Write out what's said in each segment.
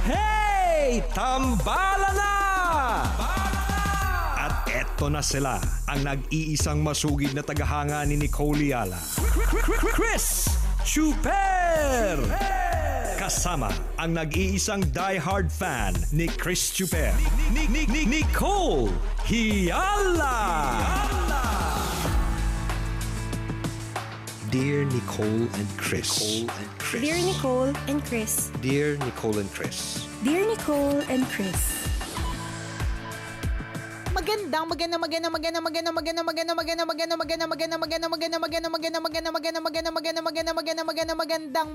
Hey! Tambala na! At eto na sila, ang nag-iisang masugid na tagahanga ni Nicole Yala. Chris Chuper! Kasama ang nag-iisang die-hard fan ni Chris Chuper. Nicole Hiala! Dear Nicole and Chris. Dear Nicole and Chris. Dear Nicole and Chris. Dear Nicole and Chris. Magandang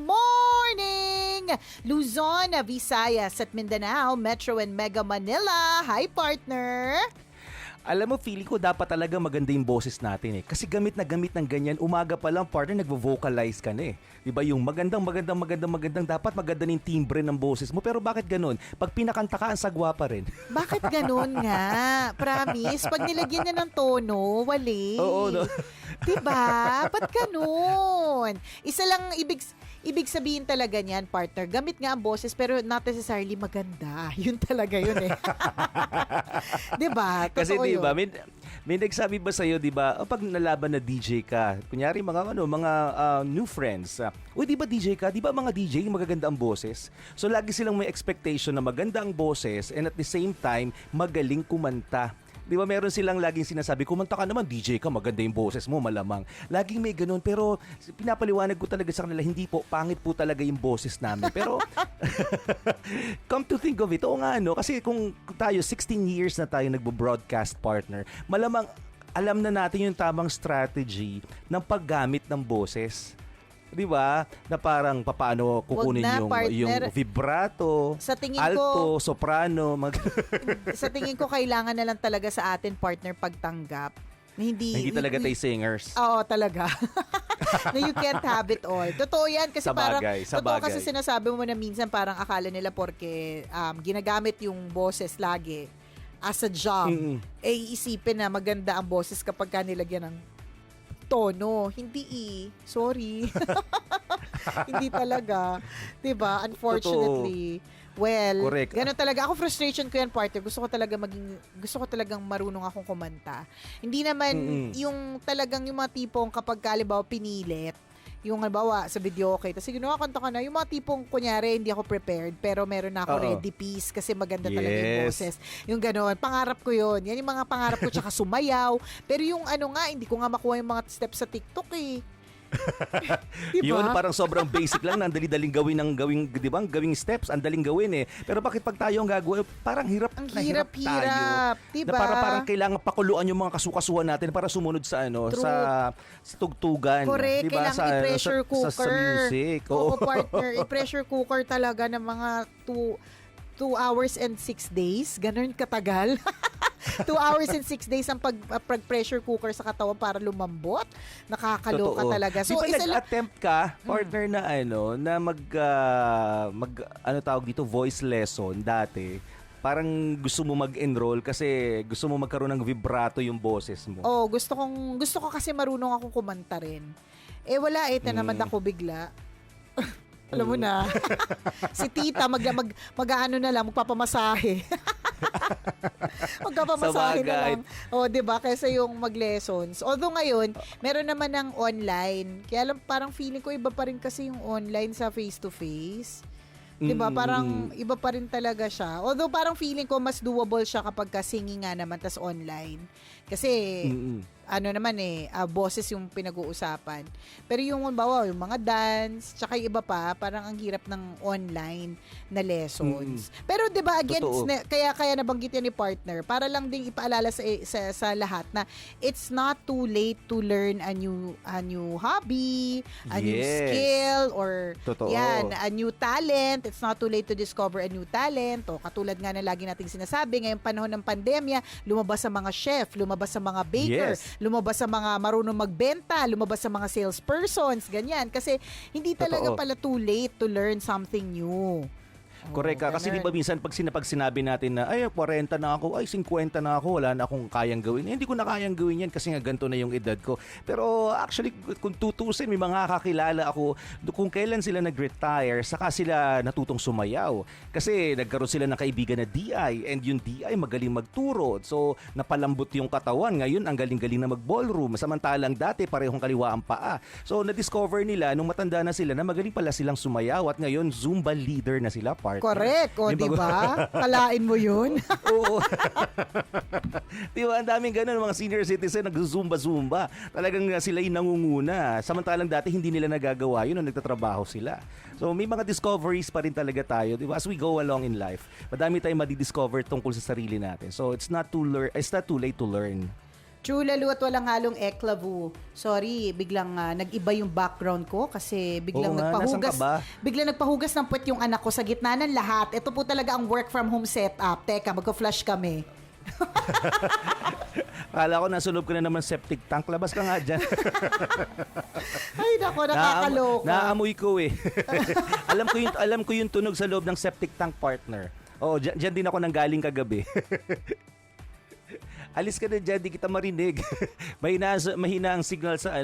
morning! Luzon, Visayas at Mindanao, Metro and Mega Manila. Hi, partner! Alam mo, feeling ko dapat talaga maganda yung boses natin eh. Kasi gamit ng ganyan, umaga pa lang, partner, nagvo-vocalize ka na eh. Diba yung magandang, dapat maganda yung timbre ng boses mo. Pero bakit ganun? Pag pinakanta ka, ang sagwa pa rin. Bakit ganun nga? Promise, pag nilagyan niya ng tono, wali. Oo, no? Diba? Ba't ganun? Isa lang ibig sabihin talaga niyan, partner. Gamit nga ang boses pero not necessarily maganda. Yun talaga yun eh. Diba? Kasi Totoo diba, yun. may nagsabi ba sa'yo, diba, pag nalaban na DJ ka, kunyari mga new friends, uy, diba DJ ka? Diba mga DJ, magaganda ang boses? So lagi silang may expectation na maganda ang boses and at the same time, magaling kumanta. Di ba meron silang laging sinasabi, kumanta ka naman, DJ ka, maganda yung boses mo, malamang. Laging may ganun, pero pinapaliwanag ko talaga sa kanila, hindi po, pangit po talaga yung boses namin. Pero, come to think of it, oo nga, no? Kasi kung tayo, 16 years na tayo nagbo-broadcast partner, malamang alam na natin yung tamang strategy ng paggamit ng boses. Di ba? Na parang paano kukunin yung vibrato, sa tingin alto, soprano. Sa tingin ko, kailangan na lang talaga sa atin, partner, pagtanggap. Na hindi talaga tayo singers. Oo, talaga. Na you can't have it all. Totoo yan. Kasi totoo kasi sinasabi mo na minsan parang akala nila porke ginagamit yung boses lagi as a job. Iisipin na maganda ang boses kapag nilagyan ng tono. Hindi sorry. Hindi talaga. 'Di ba? Unfortunately. Totoo. Well, correct. Ganun talaga. Ako frustration ko yan, partner. Gusto ko talagang marunong akong kumanta. Hindi naman yung talagang yung mga tipong kapag halimbawa pinilit, yung halimbawa sa video okay, tapos ginawa kanta ka na, yung mga tipong kunyari hindi ako prepared pero meron na ako ready piece kasi maganda talaga yung boses. Yung gano'n, pangarap ko yun. Yan yung mga pangarap ko, tsaka sumayaw. Pero yung hindi ko nga makuha yung mga steps sa TikTok eh. Diba? Yun, parang sobrang basic lang, ang dali-daling gawing steps, ang daling gawin eh. Pero bakit pag tayo ang gagawin, parang hirap tayo. Diba? Na parang kailangan pakuluan yung mga kasukasuhan natin para sumunod sa sa tugtugan. Correct, diba? kailangan i-pressure cooker. Sa music. Oo, partner, i-pressure cooker talaga ng mga 2 hours and 6 days. Ganun katagal. 2 hours and 6 days ang pag-pressure cooker sa katawan para lumambot. Nakakaloka talaga. So, di ba nag-attempt ka, partner, na tawag dito, voice lesson dati? Parang gusto mo mag-enroll kasi gusto mo magkaroon ng vibrato yung boses mo. Oh, gusto ko kasi marunong akong kumanta rin. Eh wala, naman ako bigla. Alam mo na. Si tita mag-aano na lang, magpapamasahe. Magpapamasahe na lang. O, diba? Kaysa yung mag-lessons. Although ngayon, meron naman ng online. Kaya lang parang feeling ko iba pa rin kasi yung online sa face-to-face. Diba? Parang iba pa rin talaga siya. Although parang feeling ko mas doable siya kapag singing nga naman tas online. Kasi boses yung pinag-uusapan. Pero yung yung mga dance, tsaka yung iba pa, parang ang hirap ng online na lessons. Pero 'di ba again, kaya nabanggit yan ni partner, para lang ding ipaalala sa lahat na it's not too late to learn a new hobby, a new skill, or a new talent. It's not too late to discover a new talent. O katulad nga na lagi nating sinasabi, ngayong panahon ng pandemya, lumabas sa mga chef, lumabas sa mga baker, lumabas sa mga marunong magbenta, lumabas sa mga salespersons, ganyan. Kasi hindi talaga pala too late to learn something new. Correct ka. Kasi di ba minsan pag sinabi natin na, ay, 40 na ako, ay, 50 na ako, wala na akong kayang gawin. Hindi ko na kayang gawin yan kasi nga ganito na yung edad ko. Pero actually, kung tutusin, may mga kakilala ako kung kailan sila nag-retire, saka sila natutong sumayaw. Kasi nagkaroon sila ng kaibigan na DI, and yung DI magaling magturo. So, napalambot yung katawan. Ngayon, ang galing-galing na mag-ballroom. Samantalang dati, parehong kaliwa ang paa. So, na-discover nila, nung matanda na sila, na magaling pala silang sumayaw. At ngayon, Zumba leader na sila, partner. Correct. O, di ba? Kalain mo yun. Oo. Di ba, ang daming ganun, mga senior citizen, nag-zumba-zumba. Talagang sila yung nangunguna. Samantalang dati, hindi nila nagagawa yun nung nagtatrabaho sila. So, may mga discoveries pa rin talaga tayo, di ba? As we go along in life, madami tayong madidiscover tungkol sa sarili natin. So, it's not too late to learn. True, lalo at walang halong eklavu. Sorry, biglang nag-iba yung background ko kasi biglang Oo nga, nasan ka ba? Biglang nagpahugas ng puwet yung anak ko sa gitna ng lahat. Ito po talaga ang work from home setup. Teka, magko-flush kami. Akala ko nasa loob ka na naman septic tank. Labas ka nga dyan. Ay, nako, nakakaloka. Naamoy ko eh. alam ko yung tunog sa loob ng septic tank, partner. Oo, dyan din ako nanggaling kagabi. Alis ka na dyan, di kita marinig. mahina ang signal sa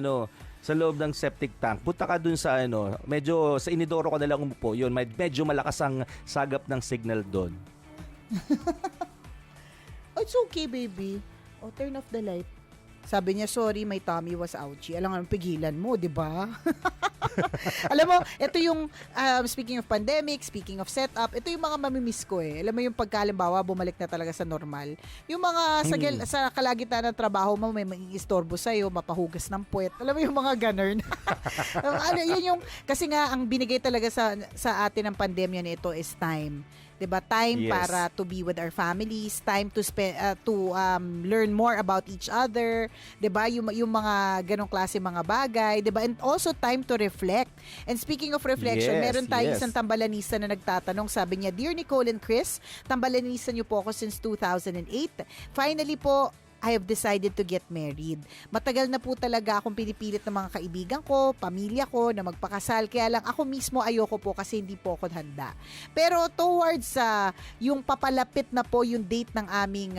sa loob ng septic tank. Punta ka dun sa medyo sa inidoro ko na lang umupo. Yun, medyo malakas ang sagap ng signal doon. Oh, it's okay, baby. Oh, turn off the light. Sabi niya, sorry, my tummy was ouchy. Alam nga, pigilan mo, di ba? Alam mo, ito yung, speaking of pandemic, speaking of setup, ito yung mga mamimiss ko eh. Alam mo yung pagkalimbawa, bumalik na talaga sa normal. Yung mga sa kalagitan ng trabaho mo, may istorbo sa'yo, mapahugas ng puwet. Alam mo yung mga ganun. Yun yung, kasi nga, ang binigay talaga sa atin ng pandemya nito is time. 'Di ba? Time para to be with our families, time to spend learn more about each other, 'di ba? Yung mga ganong klase mga bagay, 'di ba? And also time to reflect. And speaking of reflection, meron tayong isang tambalanista na nagtatanong, sabi niya, "Dear Nicole and Chris, tambalanista niyo po ako since 2008. Finally po, I have decided to get married. Matagal na po talaga akong pinipilit ng mga kaibigan ko, pamilya ko na magpakasal. Kaya lang ako mismo ayoko po kasi hindi po ako handa. Pero towards yung papalapit na po yung date ng aming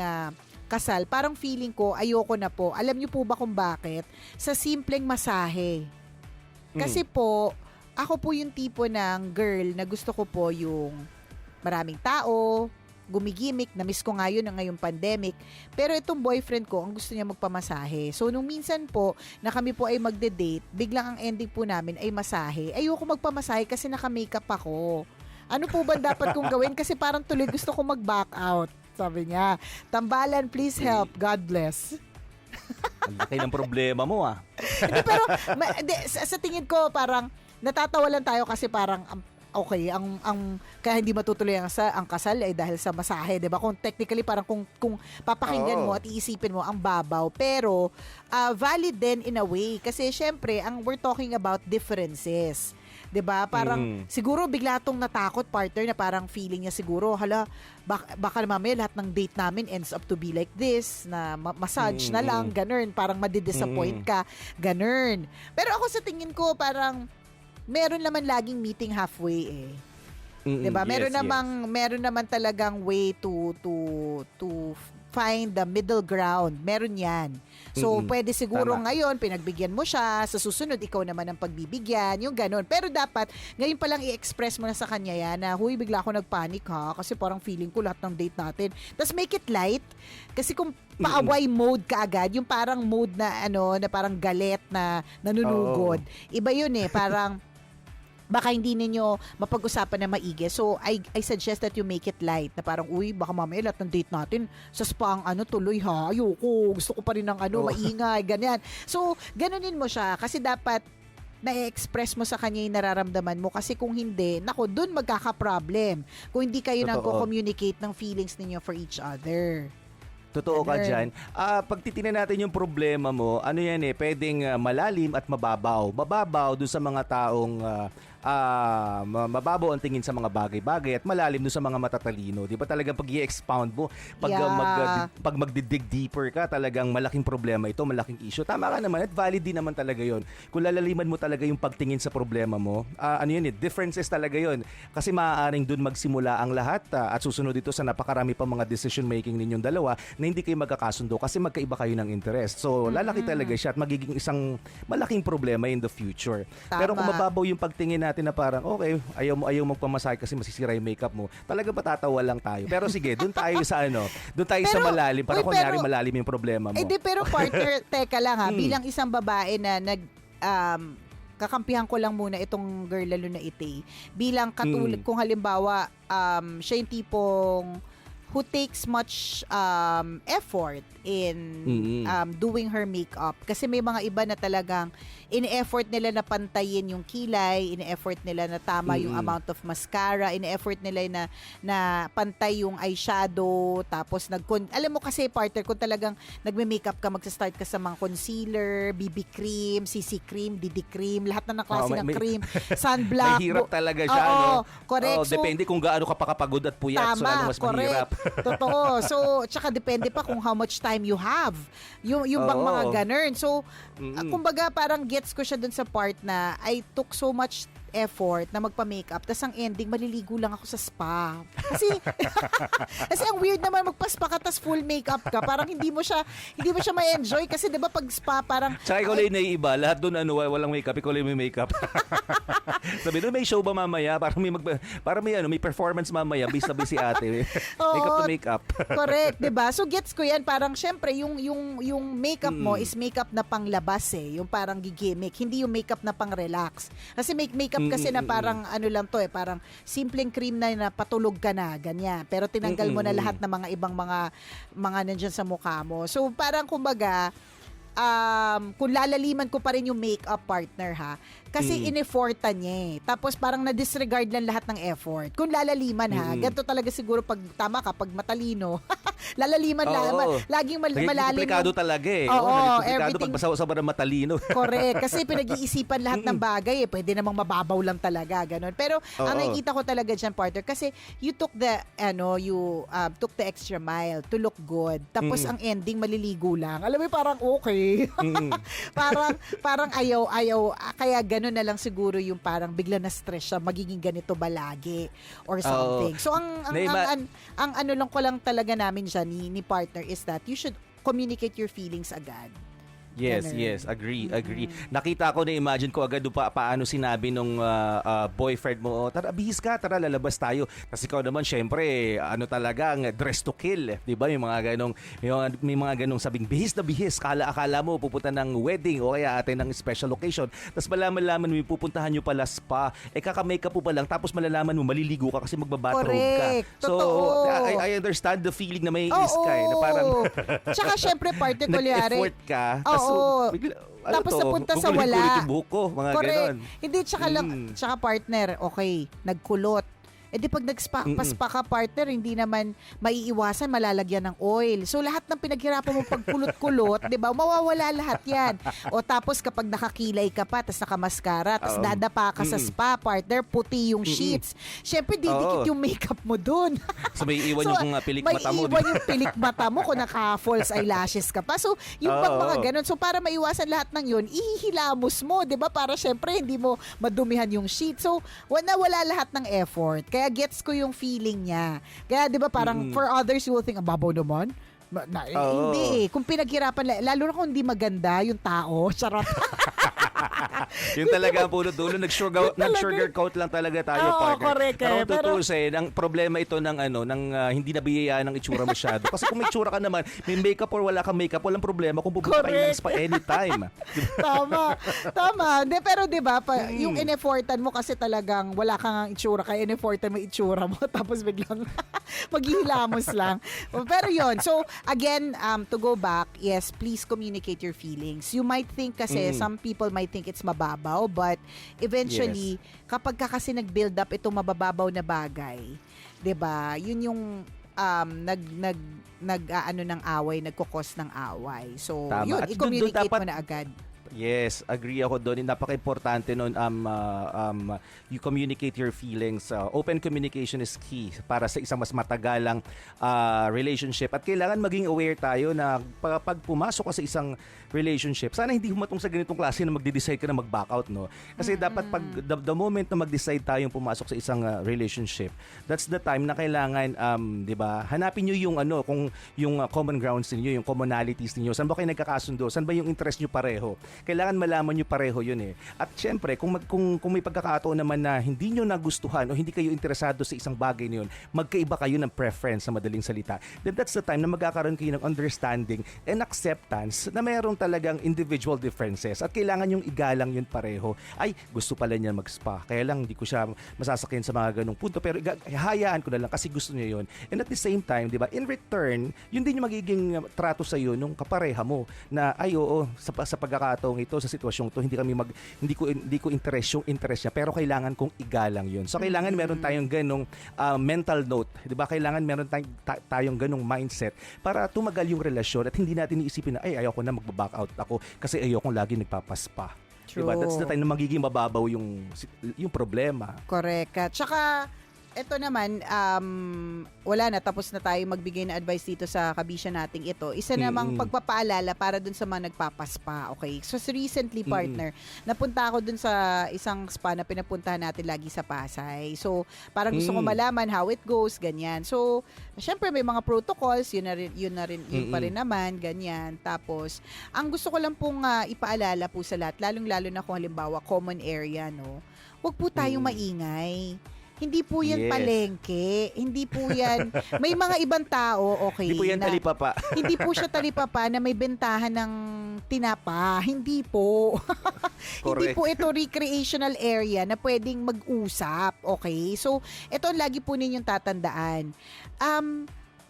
kasal, parang feeling ko ayoko na po. Alam niyo po ba kung bakit? Sa simpleng masahe. Kasi po, ako po yung tipo ng girl na gusto ko po yung maraming tao, gumigimik, na-miss ko nga yun ngayong pandemic. Pero itong boyfriend ko, ang gusto niya magpamasahe. So, nung minsan po, na kami po ay magde-date, biglang ang ending po namin ay masahe. Ayoko magpamasahe kasi naka-makeup ako. Ano po ba dapat kong gawin? Kasi parang tuloy gusto ko mag-back out. Sabi niya, tambalan, please help. God bless. Ang laki ng problema mo Pero, sa tingin ko, parang natatawa lang tayo kasi parang okay, ang kaya hindi matutuloy ang kasal ay dahil sa masahe, 'di ba? Kung technically parang kung papakinggan mo at iisipin mo ang babaw, pero valid din in a way kasi syempre we're talking about differences. 'Di ba? Parang siguro bigla tong natakot partner na parang feeling niya siguro, hala, baka mamaya lahat ng date namin ends up to be like this, na massage na lang, ganun, parang madidisappoint ka, ganun. Pero ako sa tingin ko parang meron naman laging meeting halfway eh. 'Di ba? Meron naman talagang way to find the middle ground. Meron 'yan. So pwede siguro ngayon pinagbigyan mo siya, sa susunod ikaw naman ang pagbibigyan, yung ganun. Pero dapat ngayon pa lang i-express mo na sa kanya yan na, huy, bigla ako nagpanic kasi parang feeling ko lahat ng date natin. Tapos make it light. Kasi kung paaway mode ka agad, yung parang mode na na parang galit na nanunugod. Iba yun eh, parang baka hindi ninyo mapag-usapan na maigi. So, I suggest that you make it light. Na parang, uy, baka mamaya lahat ng date natin sa spa tuloy ha. Ayoko, gusto ko pa rin ng maingay, ganyan. So, ganunin mo siya. Kasi dapat na-express mo sa kanya yung nararamdaman mo. Kasi kung hindi, dun magkaka-problem. Kung hindi kayo nag-communicate ng feelings ninyo for each other. Totoo ka dyan. Pag titingnan natin yung problema mo, pwedeng malalim at mababaw. Mababaw dun sa mga taong mababaw ang tingin sa mga bagay-bagay at malalim doon sa mga matatalino. Di ba talagang pag i-expound mo, pag, pag magdidig deeper ka, talagang malaking problema ito, malaking issue. Tama ka naman at valid din naman talaga yon. Kung lalaliman mo talaga yung pagtingin sa problema mo, differences talaga yon. Kasi maaaring doon magsimula ang lahat at susunod ito sa napakarami pa mga decision making ninyong dalawa na hindi kayo magkakasundo kasi magkaiba kayo ng interest. So, lalaki talaga siya at magiging isang malaking problema in the future. Tama. Pero kung mababaw yung pagtingin natin na parang, okay, ayaw magpamasahe kasi masisira yung makeup mo, talaga patatawa lang tayo. Pero sige, doon tayo sa doon tayo sa malalim. Para kunyari malalim yung problema mo. Pero partner, teka lang ha, bilang isang babae na kakampihan ko lang muna itong girl lalo na ite. Bilang katulad, kung halimbawa, siya yung tipong who takes much effort in doing her makeup. Kasi may mga iba na talagang in-effort nila na pantayin yung kilay, in-effort nila na tama yung amount of mascara, in-effort nila na pantay yung eyeshadow, tapos alam mo kasi partner, kung talagang nagme-makeup ka, magsa-start ka sa mga concealer, BB cream, CC cream, DD cream, lahat na ng klase ng cream, sunblock. Mahirap talaga siya, correct. So, depende kung gaano ka pakapagod at puyat, so lalo mas mahirap. Totoo. So, tsaka depende pa kung how much time you have. Yung bang mga ganun. So, kumbaga parang gets ko siya dun sa part na I took so much effort na magpa-makeup, tas ang ending, maliligo lang ako sa spa. Kasi ang weird naman, magpa-spa ka tas full makeup ka, parang hindi mo siya ma-enjoy kasi 'di ba pag spa parang tsaka ikaw lang naiiba, lahat doon walang makeup, ikaw lang may makeup. Sabi doon, may show ba mamaya? Para may performance mamaya, based na si ate. Makeup to makeup. Correct, 'di ba? So gets ko 'yan, parang syempre yung makeup mo is makeup na panglabas yung parang gigimik, hindi yung makeup na pang-relax. Kasi makeup kasi na parang lang to parang simpleng cream na patulog ka na, ganyan. Pero tinanggal mo na lahat ng mga ibang mga nandiyan sa mukha mo. So parang kumbaga, kung lalaliman ko pa rin yung makeup partner ha, kasi in-effortan niya Tapos parang na-disregard lang lahat ng effort. Kung lalaliman ha, ganito talaga siguro pag tama ka, pag matalino, lalaliman laging malalim. Komplikado talaga komplikado pag sobrang matalino. Correct. Kasi pinag-iisipan lahat ng bagay Pwede namang mababaw lang talaga, ganun. Pero ang nakikita ko talaga dyan, partner, kasi you took the extra mile to look good. Tapos ang ending, maliligo lang. Alam mo, parang okay. parang ayaw. Kaya ganun na lang siguro yung parang bigla na stress siya, magiging ganito ba lagi or something. So ang ano lang ko lang talaga namin siya ni partner is that you should communicate your feelings agad. Yes, agree. Nakita ko, na-imagine ko agad paano sinabi nung boyfriend mo, tara, bihis ka, tara, lalabas tayo. Kasi ikaw naman, syempre, talaga, dress to kill. Diba? May mga ganong sabing, bihis na bihis. Akala mo, pupunta ng wedding o kaya atin ng special occasion. Tapos malaman mo, pupuntahan nyo pala spa. Kaka-makeup po pa lang, tapos malalaman mo, maliligo ka kasi magbabathrobe ka. So, I understand the feeling na may inis ka. Na parang, tsaka syempre, particularly, nag-effort ka. Tapos napunta sa wala. Yung buhok ko, mga ganon. Hindi, tsaka partner, okay, nagkulot. di pag nagpa-spa ka, partner, hindi naman maiiwasan, malalagyan ng oil. So lahat ng pinaghirapan mo pagkulot-kulot, di ba, mawawala lahat yan. O tapos kapag nakakilay ka pa, tapos nakamaskara, tapos dadapa ka sa spa, partner, puti yung sheets. Syempre, didikit yung makeup mo dun. So may iwan yung pilik mata mo. May iwan yung pilik mata mo kung naka-false eyelashes ka pa. So yung mga ganun. So para maiwasan lahat ng yun, ihihilamos mo, di ba? Para syempre, hindi mo madumihan yung sheet. So wala lahat ng effort. Kaya gets ko yung feeling niya. Kaya 'di ba parang for others you will think, babaw naman. Hindi Kung pinaghirapan, lalo na kung hindi maganda yung tao, charot. Yung talaga po dulo, nag-sugarcoat lang talaga tayo, partner. Correct. Pero tutusin, ang problema ito ng hindi nabiyayaan ng itsura masyado. Kasi kung may itsura ka naman, may makeup or wala kang makeup, walang problema kung pupunta kayo ng spa anytime. Tama. Pero 'di ba, yung in-effortan mo kasi talagang wala kang itsura, kaya in-effortan mo itsura mo tapos biglang maghihilamos lang. Pero yon. So again, to go back, yes, please communicate your feelings. You might think kasi some people might think it's mababaw, but eventually kapag ka kasi nag-build up itong mababaw na bagay, 'di ba? Yun yung nag-aano ng away, nagkukos ng away. So, yun, i-communicate mo na agad. Yes, agree ako doon. Napaka-importante noon you communicate your feelings. Open communication is key para sa isang mas matagalang relationship. At kailangan maging aware tayo na pag pumasok ka sa isang relationship, sana hindi humatong sa ganitong klase na magde-decide ka na mag-back out, no? Kasi dapat pag the moment na mag-decide tayong pumasok sa isang relationship, that's the time na kailangan 'di ba? Hanapin niyo yung kung yung common grounds niyo, yung commonalities niyo. Saan ba kayo nagkakasundo? Saan ba yung interest niyo pareho? Kailangan malaman niyo pareho 'yun eh. At syempre, kung may pagkakataon naman na hindi niyo nagustuhan o hindi kayo interesado sa isang bagay na 'yun, magkaiba kayo ng preference sa madaling salita. Then that's the time na magkakaroon kayo ng understanding and acceptance na mayroong talagang individual differences at kailangan yung igalang yun pareho. Ay, gusto pala niya mag-spa. Kaya lang hindi ko siya masasakyan sa mga ganung punto pero hayaan ko na lang kasi gusto niya yun. And at the same time, 'di ba? In return, yun din yung magiging trato sa iyo nung kapareha mo na ay oo, sa pagkakataong ito, sa sitwasyong ito, hindi ko interest yung interest niya pero kailangan kong igalang yun. So kailangan meron tayong ganung mental note, 'di ba? Kailangan meron tayong ganung mindset para tumagal yung relasyon at hindi natin iisipin na ay ayoko na magbaback out ako kasi ayokong lagi nagpapaspa. True. Diba? That's the time na magiging mababaw yung problema. Correct. At saka, eto naman, wala na, tapos na tayo magbigay na advice dito sa kabisya nating ito. Isa namang pagpapaalala para dun sa mga nagpapaspa, okay? So, recently, partner, napunta ako dun sa isang spa na pinapuntahan natin lagi sa Pasay. So, parang gusto ko malaman how it goes, ganyan. So, syempre may mga protocols, yun pa rin naman, ganyan. Tapos, ang gusto ko lang pong ipaalala po sa lahat, lalong-lalo na kung halimbawa common area, no? Huwag po tayong maingay. Hindi po yan palengke. Hindi po yan. May mga ibang tao, okay. Hindi po yan talipapa. Hindi po siya talipapa na may bentahan ng tinapa. Hindi po. Hindi po ito recreational area na pwedeng mag-usap. Okay? So, ito lagi po ninyong tatandaan.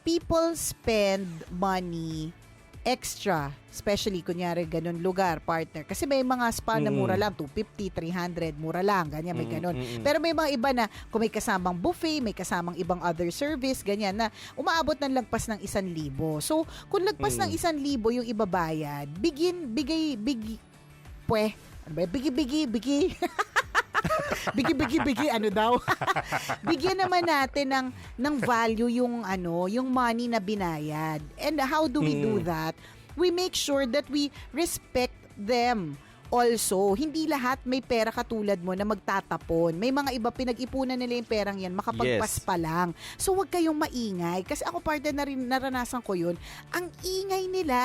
People spend money extra, especially kunyari ganun lugar, partner. Kasi may mga spa na mura lang, 250, 300, mura lang, ganyan, may ganun. Pero may mga iba na kung may kasamang buffet, may kasamang ibang other service, ganyan na umaabot ng lagpas ng 1,000. So, kung lagpas ng 1,000 yung ibabayad, bigi, ano daw? Bigyan naman natin ng value yung money na binayad. And how do we do that? We make sure that we respect them. Also, hindi lahat may pera katulad mo na magtatapon. May mga iba pinag-ipunan nila yung perang yan, makapagpaspa lang. So, huwag kayong maingay. Kasi ako partner na rin, naranasan ko yun. Ang ingay nila.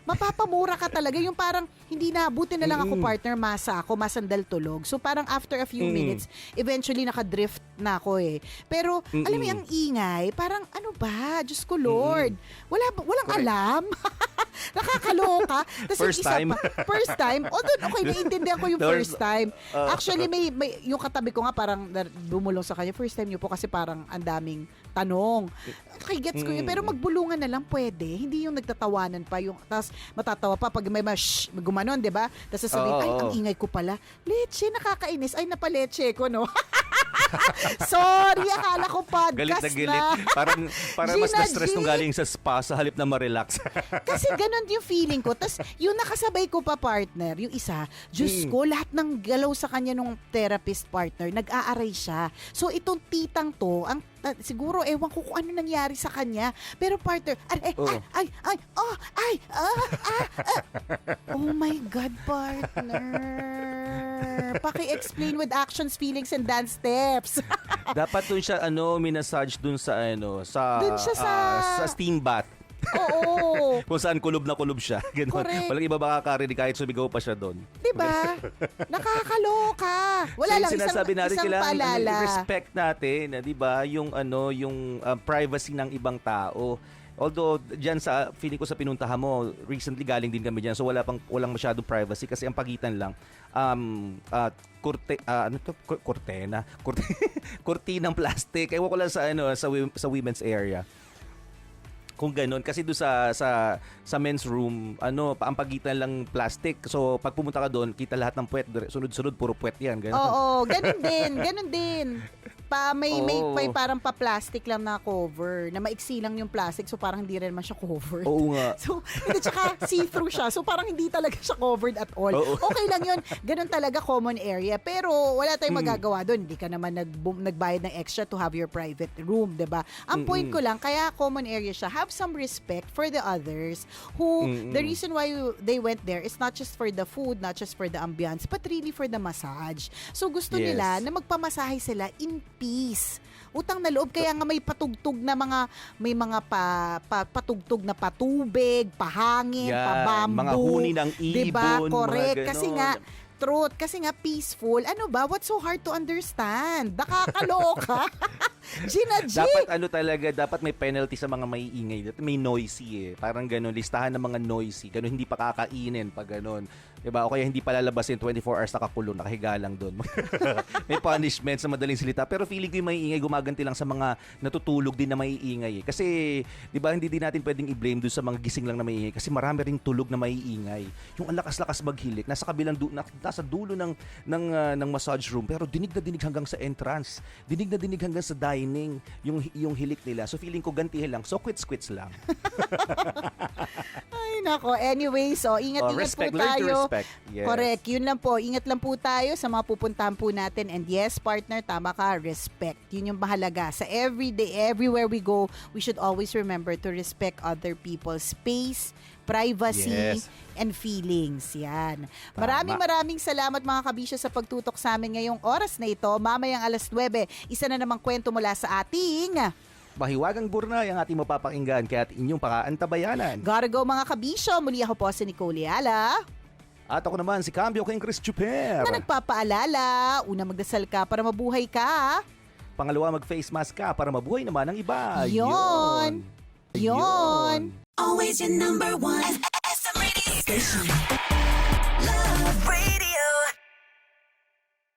Mapapamura ka talaga. Yung parang hindi na, buti na lang ako partner, masandal tulog. So parang after a few minutes, eventually nakadrift na ako eh. Pero alam mo yung ingay, parang ano ba? Diyos ko Lord. Walang alam. Nakakaloka. Tas First time? First time. Although okay, naiintindihan ko yung first time. Actually, may yung katabi ko nga parang bumulong sa kanya. First time niyo po kasi parang ang daming tanong. Okay, gets ko yun. Pero magbulungan na lang pwede. Hindi yung nagtatawanan pa. Tapos matatawa pa pag may gumanon, di ba? Tapos sasabihin, ay, ang ingay ko pala. Leche, nakakainis. Ay, napaleche ko, no? Sorry, akala ko podcast galit na. Parang mas na-stress nung galing sa spa sa halip na ma-relax. Kasi ganun yung feeling ko. Tapos yung nakasabay ko pa partner, yung isa, Diyos ko, lahat ng galaw sa kanya nung therapist partner, nag-aaray siya. So itong titang to, siguro ewan ko kung ano nangyari sa kanya. Pero partner, oh my God, partner. Paki-explain with actions, feelings, and dance steps. Dapat dun siya minasage dun sa dun siya sa steam bath. Oo. Kung saan kulob na kulob siya. Ganun. Correct. Walang iba makakarinig kahit sumigaw pa siya doon. Diba? Nakakaloka. Wala lang, sinasabi natin isang kailangan paalala. respect natin, di ba? Yung privacy ng ibang tao. Although diyan sa feeling ko sa pinuntahan mo, recently galing din kami diyan. So walang masyadong privacy kasi ang pagitan lang kurtinang plastic. Ewan ko lang sa women's area. Kung gano'n, kasi doon sa men's room, ang pagitan lang plastic. So, pag pumunta ka doon, kita lahat ng puwet. Sunod-sunod, puro puwet yan. Ganun. Oo, ganun din. May parang pa-plastic lang na cover, na maiksi lang yung plastic, so parang hindi rin naman siya covered. Oo nga. So, hindi, tsaka see-through siya, so parang hindi talaga siya covered at all. Oo. Okay lang yun, ganun talaga common area, pero wala tayong magagawa doon. Hindi ka naman nagbayad ng extra to have your private room, diba? Ang point ko lang, kaya common area siya, have some respect for the others who, the reason why they went there is not just for the food, not just for the ambiance, but really for the massage. So gusto nila na magpamasahe sila in peace. Utang na loob, kaya nga may patugtog na patugtog na patubig, pahangin, pabambu. Mga huni ng ibon. Diba? Correct. Mga Kasi nga, truth. Kasi nga, peaceful. Ano ba? What's so hard to understand? Nakakaloka. Gina-G. Dapat may penalty sa mga maiingay. May noisy Parang ganun, listahan ng mga noisy. Ganun, hindi pa kakainin pag ganun. Diba? O kaya hindi pa lalabasin 24 hours nakakulong, nakahiga lang doon. May punishment sa madaling salita. Pero feeling ko yung maiingay, gumaganti lang sa mga natutulog din na maiingay. Kasi, diba, hindi din natin pwedeng i-blame doon sa mga gising lang na maiingay. Kasi marami ring tulog na maiingay. Yung ang lakas-lakas maghilik, nasa kabilang nasa dulo ng massage room, pero dinig na dinig hanggang sa entrance. Dinig na dinig hanggang sa dining, yung hilik nila. So feeling ko gantihin lang. So quits lang. Ay, nako. Anyway, so ingat-ingat respect, po learn to tayo. respect. Yes. Correct. Yun lang po. Ingat lang po tayo sa mga pupuntahan po natin. And yes, partner, tama ka. Respect. Yun yung mahalaga. Sa everyday, everywhere we go, we should always remember to respect other people's space, privacy, and feelings. Yan. Maraming salamat mga kabisyo sa pagtutok sa amin ngayong oras na ito. Mamayang 9:00, isa na namang kwento mula sa ating Mahiwagang Burnay ang ating mapapakinggan kaya at inyong pakaantabayanan. Gotta go mga kabisyo. Muli ako po si Nicole Yala. At ako naman si Cambio King Chris Chuper. Na nagpapaalala, una magdasal ka para mabuhay ka. Pangalawa, mag-face mask ka para mabuhay naman ang iba. Yon. Always your number one. SM Radio Station. Love Radio.